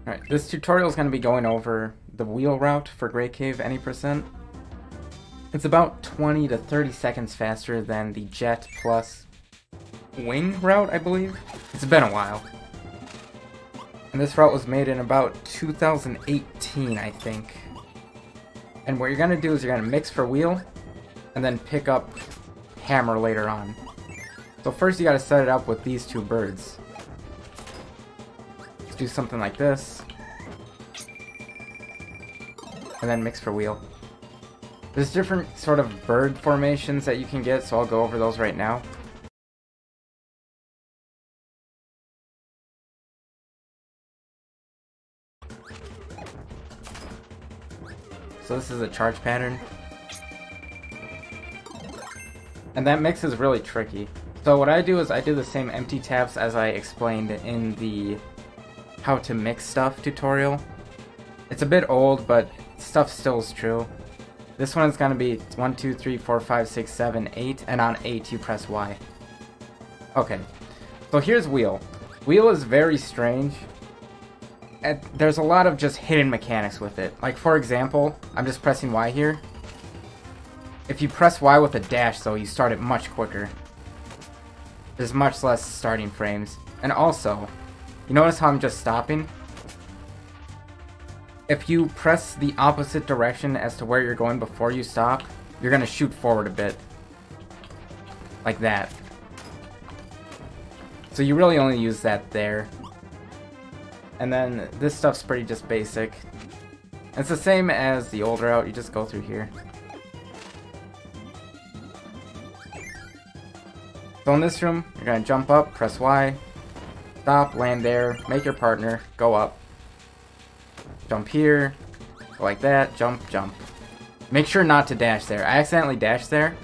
Alright, this tutorial is going to be going over the wheel route for Grey Cave any percent. It's about 20 to 30 seconds faster than the jet plus wing route, I believe. It's been a while. And this route was made in about 2018, I think. And what you're going to do is you're going to mix for wheel, and then pick up hammer later on. So first you got to set it up with these two birds. Let's do something like this. And then mix for wheel. There's different sort of bird formations that you can get, so I'll go over those right now. So this is a charge pattern. And that mix is really tricky. So what I do is I do the same empty taps as I explained in the how to mix stuff tutorial. It's a bit old, but stuff still is true. This one is going to be 1, 2, 3, 4, 5, 6, 7, 8, and on 8 you press Y. Okay, so here's wheel. Wheel is very strange. There's a lot of just hidden mechanics with it. Like for example, I'm just pressing Y here. If you press Y with a dash though, you start it much quicker. There's much less starting frames. And also, you notice how I'm just stopping? If you press the opposite direction as to where you're going before you stop, you're going to shoot forward a bit. Like that. So you really only use that there. And then this stuff's pretty just basic. It's the same as the old route, you just go through here. So in this room, you're going to jump up, press Y, stop, land there, make your partner, go up. Jump here, go like that, jump, jump. Make sure not to dash there. I accidentally dashed there.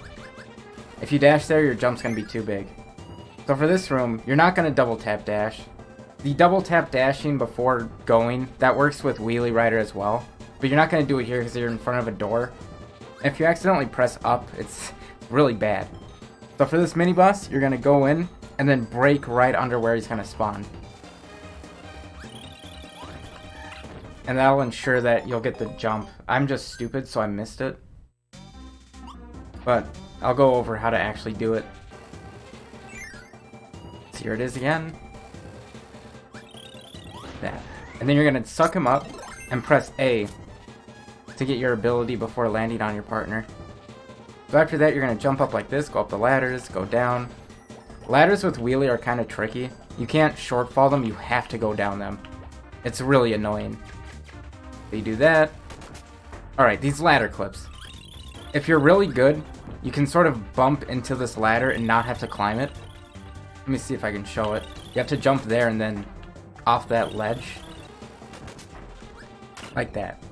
If you dash there, your jump's going to be too big. So for this room, you're not going to double tap dash. The double tap dashing before going, that works with Wheelie Rider as well. But you're not going to do it here because you're in front of a door. And if you accidentally press up, it's really bad. So for this mini boss, you're going to go in and then break right under where he's going to spawn. And that'll ensure that you'll get the jump. I'm just stupid, so I missed it. But I'll go over how to actually do it. So here it is again. That. And then you're going to suck him up and press A to get your ability before landing on your partner. So after that, you're going to jump up like this, go up the ladders, go down. Ladders with wheelie are kind of tricky. You can't short fall them, you have to go down them. It's really annoying. So you do that. Alright, these ladder clips. If you're really good, you can sort of bump into this ladder and not have to climb it. Let me see if I can show it. You have to jump there and then off that ledge. Like that.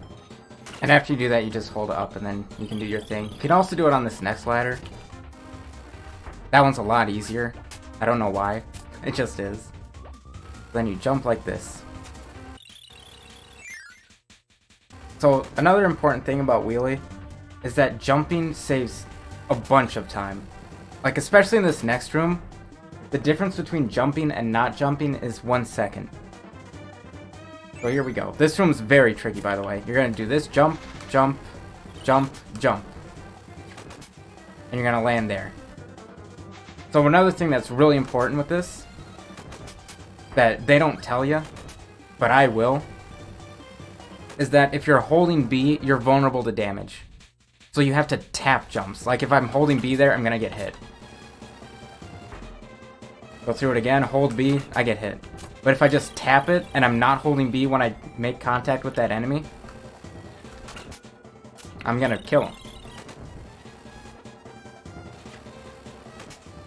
And after you do that, you just hold it up and then you can do your thing. You can also do it on this next ladder. That one's a lot easier. I don't know why. It just is. Then you jump like this. So another important thing about wheelie is that jumping saves a bunch of time. Like especially in this next room, the difference between jumping and not jumping is 1 second. So here we go. This room's very tricky, by the way. You're going to do this jump, jump, jump, jump. And you're going to land there. So another thing that's really important with this, that they don't tell you, but I will, is that if you're holding B, you're vulnerable to damage. So you have to tap jumps. Like if I'm holding B there, I'm going to get hit. Go through it again, hold B, I get hit. But if I just tap it, and I'm not holding B when I make contact with that enemy, I'm gonna kill him.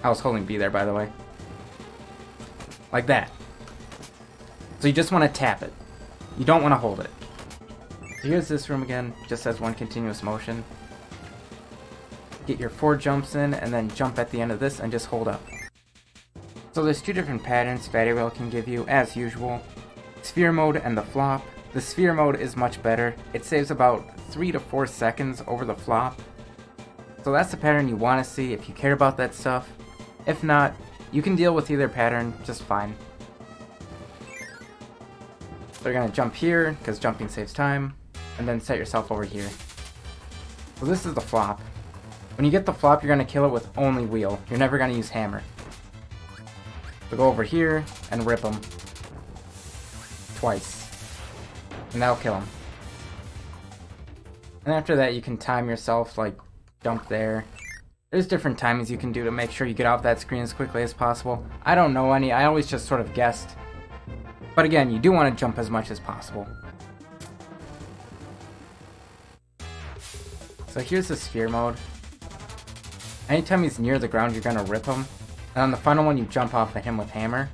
I was holding B there, by the way. Like that. So you just want to tap it. You don't want to hold it. So here's this room again, just as one continuous motion. Get your 4 jumps in, and then jump at the end of this, and just hold up. So there's 2 different patterns Fatty Rail can give you, as usual. Sphere mode and the flop. The sphere mode is much better. It saves about 3 to 4 seconds over the flop. So that's the pattern you want to see if you care about that stuff. If not, you can deal with either pattern just fine. So you're going to jump here, because jumping saves time, and then set yourself over here. So this is the flop. When you get the flop, you're going to kill it with only wheel. You're never going to use hammer. So go over here and rip him. Twice. And that'll kill him. And after that, you can time yourself, like, jump there. There's different timings you can do to make sure you get off that screen as quickly as possible. I don't know any, I always just sort of guessed. But again, you do want to jump as much as possible. So here's the sphere mode. Anytime he's near the ground, you're going to rip him. And on the final one, you jump off at him with hammer.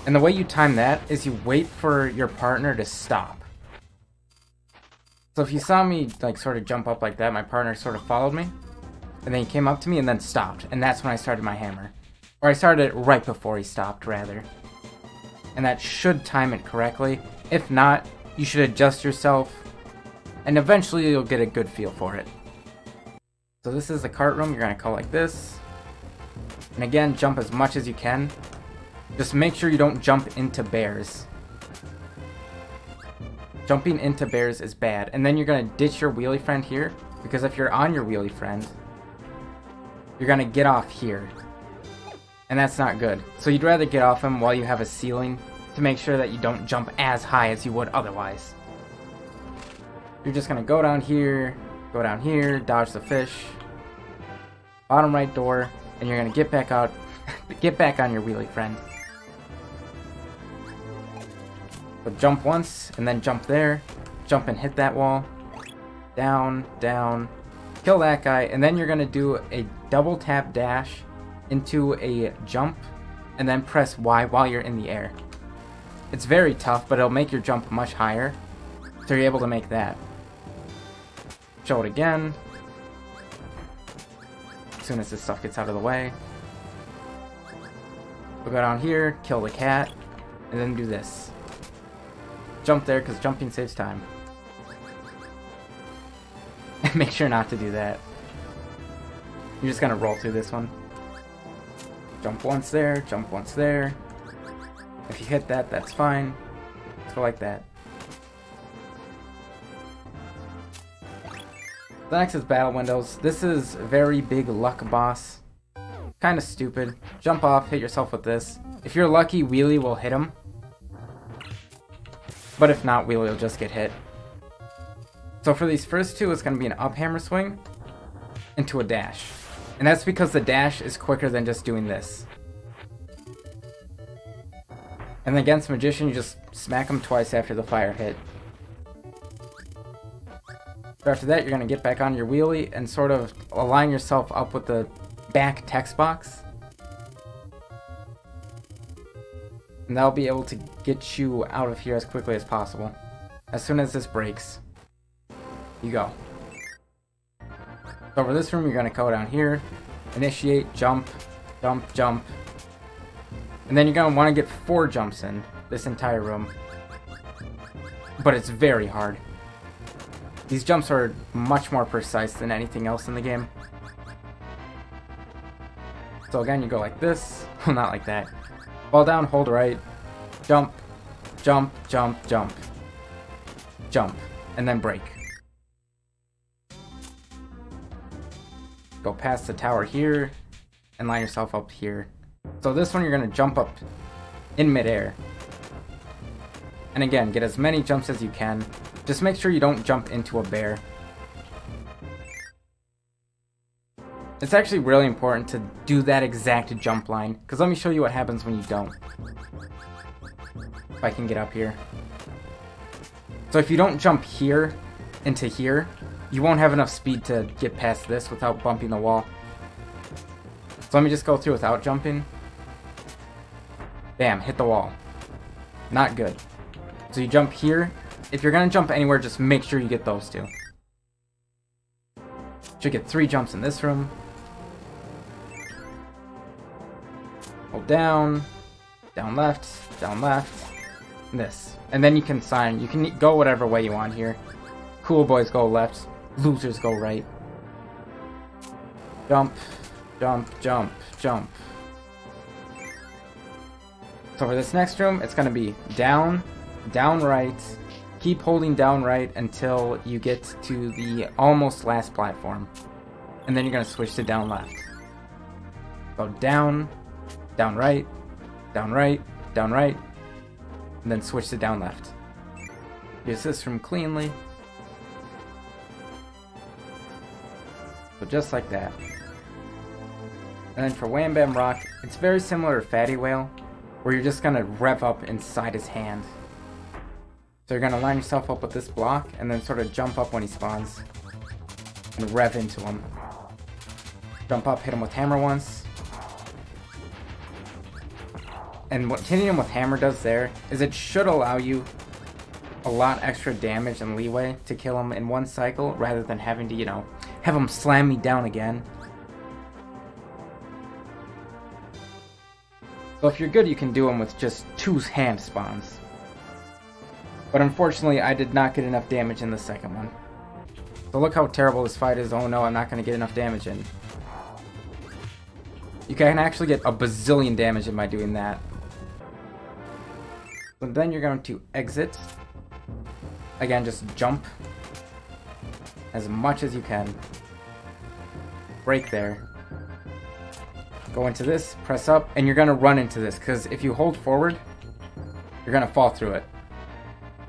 And the way you time that is you wait for your partner to stop. So if you saw me like sort of jump up like that, my partner sort of followed me. And then he came up to me and then stopped. And that's when I started my hammer. Or I started it right before he stopped, rather. And that should time it correctly. If not, you should adjust yourself. And eventually you'll get a good feel for it. So this is the cart room. You're going to go like this. And again, jump as much as you can. Just make sure you don't jump into bears. Jumping into bears is bad. And then you're going to ditch your wheelie friend here. Because if you're on your wheelie friend, you're going to get off here. And that's not good. So you'd rather get off him while you have a ceiling to make sure that you don't jump as high as you would otherwise. You're just going to go down here, dodge the fish, bottom right door, and you're going to get back out, get back on your wheelie friend. So jump once, and then jump there, jump and hit that wall, down, down, kill that guy, and then you're going to do a double tap dash into a jump, and then press Y while you're in the air. It's very tough, but it'll make your jump much higher, so you're able to make that. Show it again. As soon as this stuff gets out of the way. We'll go down here, kill the cat, and then do this. Jump there, because jumping saves time. Make sure not to do that. You're just gonna roll through this one. Jump once there, jump once there. If you hit that, that's fine. Let's go like that. The next is battle windows. This is a very big luck boss. Kind of stupid. Jump off, hit yourself with this. If you're lucky, wheelie will hit him. But if not, wheelie will just get hit. So for these first two, it's going to be an up hammer swing into a dash. And that's because the dash is quicker than just doing this. And against Magician, you just smack him twice after the fire hit. So after that, you're going to get back on your wheelie and sort of align yourself up with the back text box. And that'll be able to get you out of here as quickly as possible. As soon as this breaks, you go. So over this room, you're going to go down here, initiate, jump, jump, jump. And then you're going to want to get 4 jumps in this entire room. But it's very hard. These jumps are much more precise than anything else in the game. So again, you go like this. Well, not like that. Fall down, hold right, jump, jump, jump, jump, jump, and then break. Go past the tower here, and line yourself up here. So this one, you're going to jump up in midair. And again, get as many jumps as you can. Just make sure you don't jump into a bear. It's actually really important to do that exact jump line, because let me show you what happens when you don't. If I can get up here. So if you don't jump here into here, you won't have enough speed to get past this without bumping the wall. So let me just go through without jumping. Bam, hit the wall. Not good. So you jump here. If you're going to jump anywhere, just make sure you get those two. Should get 3 jumps in this room. Hold down, down left, and this. And then you can sign. You can go whatever way you want here. Cool boys go left, losers go right. Jump, jump, jump, jump. So for this next room, it's going to be down, down right, keep holding down right until you get to the almost last platform. And then you're going to switch to down left. Go down, down right, down right, down right, and then switch to down left. Use this from cleanly. So just like that. And then for Wham Bam Rock, it's very similar to Fatty Whale, where you're just gonna rev up inside his hand. So you're gonna line yourself up with this block, and then sort of jump up when he spawns, and rev into him. Jump up, hit him with hammer once. And what hitting him with hammer does there, is it should allow you a lot extra damage and leeway to kill him in one cycle, rather than having to, you know, have him slam me down again. So if you're good, you can do them with just 2 hand spawns. But unfortunately, I did not get enough damage in the second one. So look how terrible this fight is. Oh no, I'm not going to get enough damage in. You can actually get a bazillion damage in by doing that. So then you're going to exit. Again, just jump as much as you can. Break there. Go into this, press up, and you're going to run into this, because if you hold forward, you're going to fall through it.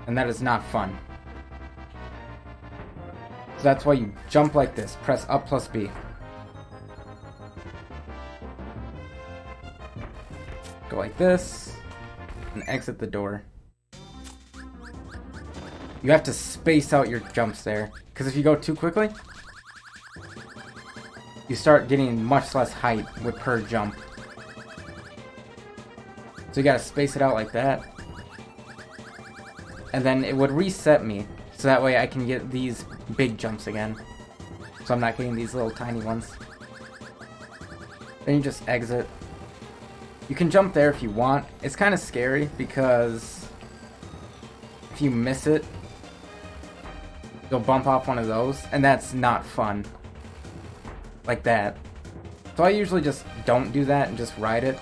And that is not fun. So that's why you jump like this. Press up plus B. Go like this, and exit the door. You have to space out your jumps there, because if you go too quickly, you start getting much less height with per jump. So you gotta space it out like that. And then it would reset me, so that way I can get these big jumps again. So I'm not getting these little tiny ones. Then you just exit. You can jump there if you want. It's kind of scary because if you miss it, you'll bump off one of those, and that's not fun. Like that. So I usually just don't do that and just ride it.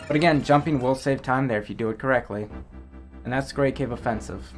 But again, jumping will save time there if you do it correctly. And that's Great Cave Offensive.